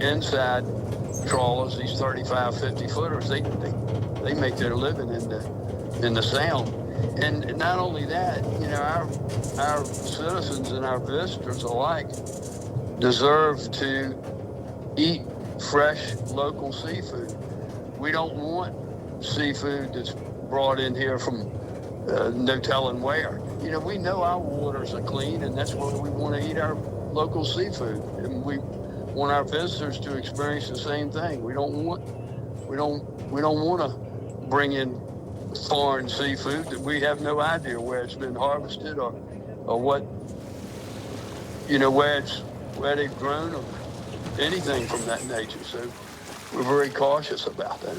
inside trawlers, these 35, 50 footers, they make their living in the sound. And not only that, our citizens and our visitors alike deserve to eat fresh local seafood. We don't want seafood that's brought in here from no telling where. We know our waters are clean, and that's why we want to eat our local seafood. And we want our visitors to experience the same thing. We don't want to bring in foreign seafood that we have no idea where it's been harvested or what, where they've grown or anything from that nature. So we're very cautious about that.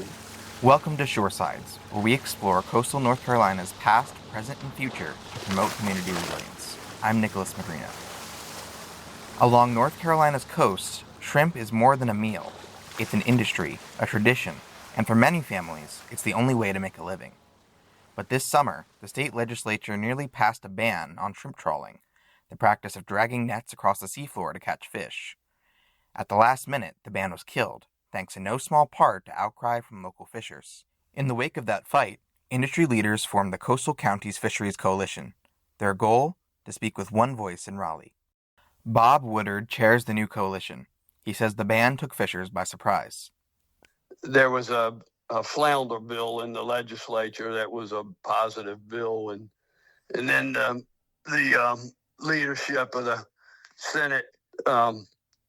Welcome to Shoresides, where we explore coastal North Carolina's past, present, and future to promote community resilience. I'm Nicholas Magrina. Along North Carolina's coast, shrimp is more than a meal. It's an industry, a tradition, and for many families, it's the only way to make a living. But this summer, the state legislature nearly passed a ban on shrimp trawling, the practice of dragging nets across the seafloor to catch fish. At the last minute, the ban was killed, thanks in no small part to outcry from local fishers. In the wake of that fight, industry leaders formed the Coastal Counties Fisheries Coalition. Their goal? To speak with one voice in Raleigh. Bob Woodard chairs the new coalition. He says the ban took fishers by surprise. There was a flounder bill in the legislature that was a positive bill, and then the leadership of the Senate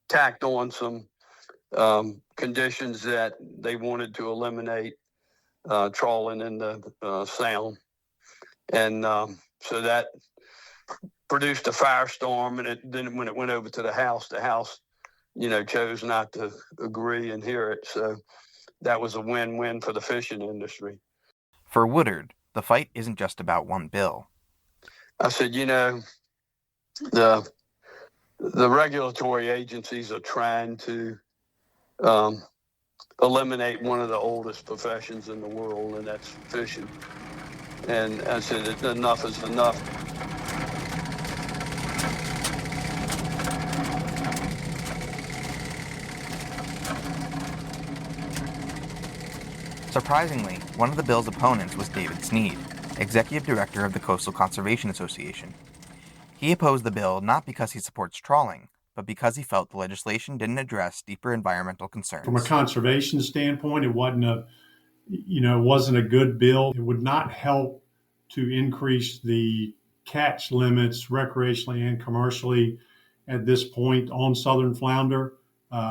tacked on some conditions that they wanted to eliminate trawling in the Sound. And so that produced a firestorm, and then when it went over to the House, chose not to agree and hear it. So that was a win-win for the fishing industry. For Woodard, the fight isn't just about one bill. I said, the regulatory agencies are trying to eliminate one of the oldest professions in the world, and that's fishing. And I said, enough is enough. Surprisingly, one of the bill's opponents was David Sneed, executive director of the Coastal Conservation Association. He opposed the bill not because he supports trawling, but because he felt the legislation didn't address deeper environmental concerns. From a conservation standpoint, it wasn't a good bill. It would not help to increase the catch limits recreationally and commercially at this point on southern flounder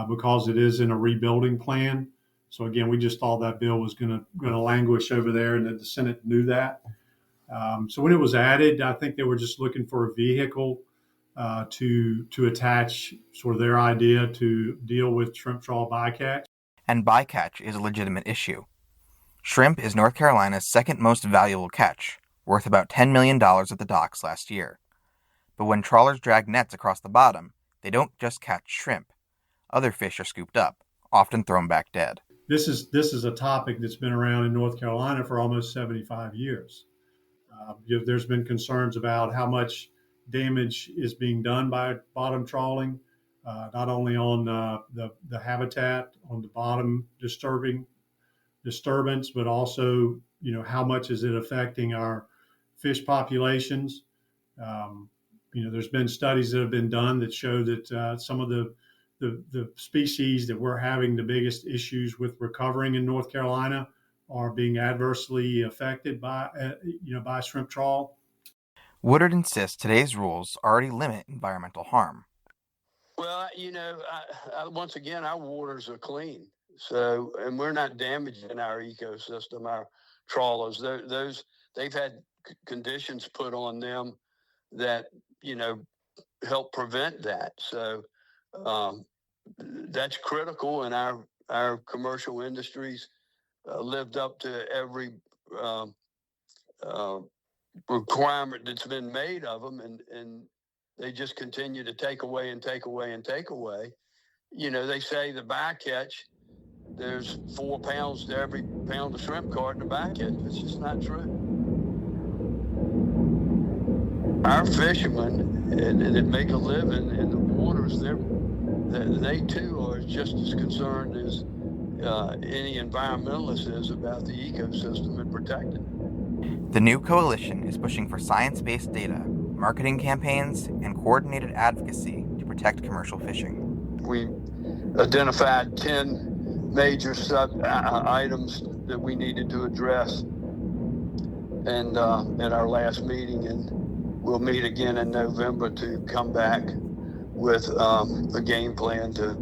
because it is in a rebuilding plan. So again, we just thought that bill was going to languish over there, and that the Senate knew that. So when it was added, I think they were just looking for a vehicle to attach sort of their idea to deal with shrimp trawl bycatch. And bycatch is a legitimate issue. Shrimp is North Carolina's second most valuable catch, worth about $10 million at the docks last year. But when trawlers drag nets across the bottom, they don't just catch shrimp. Other fish are scooped up, often thrown back dead. This is a topic that's been around in North Carolina for almost 75 years. There's been concerns about how much damage is being done by bottom trawling, not only on the habitat on the bottom disturbance, but also how much is it affecting our fish populations. There's been studies that have been done that show that some of the species that we're having the biggest issues with recovering in North Carolina are being adversely affected by shrimp trawl. Woodard insists today's rules already limit environmental harm. Well, once again, our waters are clean. So, and we're not damaging our ecosystem, our trawlers. They've had conditions put on them that, help prevent that. So that's critical, and our commercial industries lived up to every requirement that's been made of them, and they just continue to take away and take away and take away. They say the bycatch, there's 4 pounds to every pound of shrimp caught in the bycatch. It's just not true. Our fishermen that make a living in the waters, they too are just as concerned as any environmentalist is about the ecosystem and protecting it. The new coalition is pushing for science-based data, marketing campaigns, and coordinated advocacy to protect commercial fishing. We identified 10 major items that we needed to address and at our last meeting, and we'll meet again in November to come back with a game plan to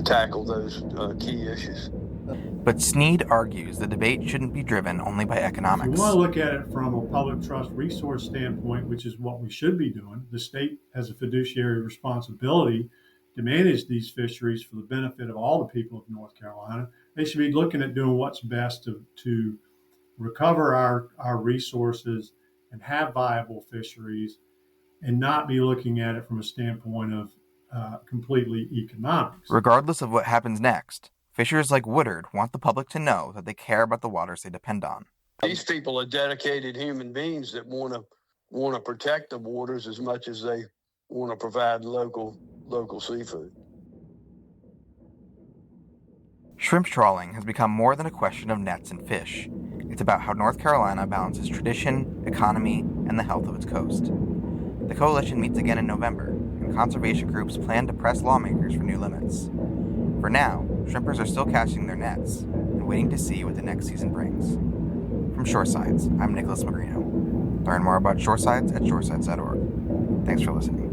tackle those key issues. But Snead argues the debate shouldn't be driven only by economics. If you want to look at it from a public trust resource standpoint, which is what we should be doing, the state has a fiduciary responsibility to manage these fisheries for the benefit of all the people of North Carolina. They should be looking at doing what's best to recover our resources and have viable fisheries, and not be looking at it from a standpoint of completely economics. Regardless of what happens next, fishers like Woodard want the public to know that they care about the waters they depend on. These people are dedicated human beings that want to protect the waters as much as they want to provide local seafood. Shrimp trawling has become more than a question of nets and fish. It's about how North Carolina balances tradition, economy, and the health of its coast. The coalition meets again in November, and conservation groups plan to press lawmakers for new limits. For now, shrimpers are still casting their nets and waiting to see what the next season brings. From Shoresides, I'm Nicholas Magrino. Learn more about Shoresides at shoresides.org. Thanks for listening.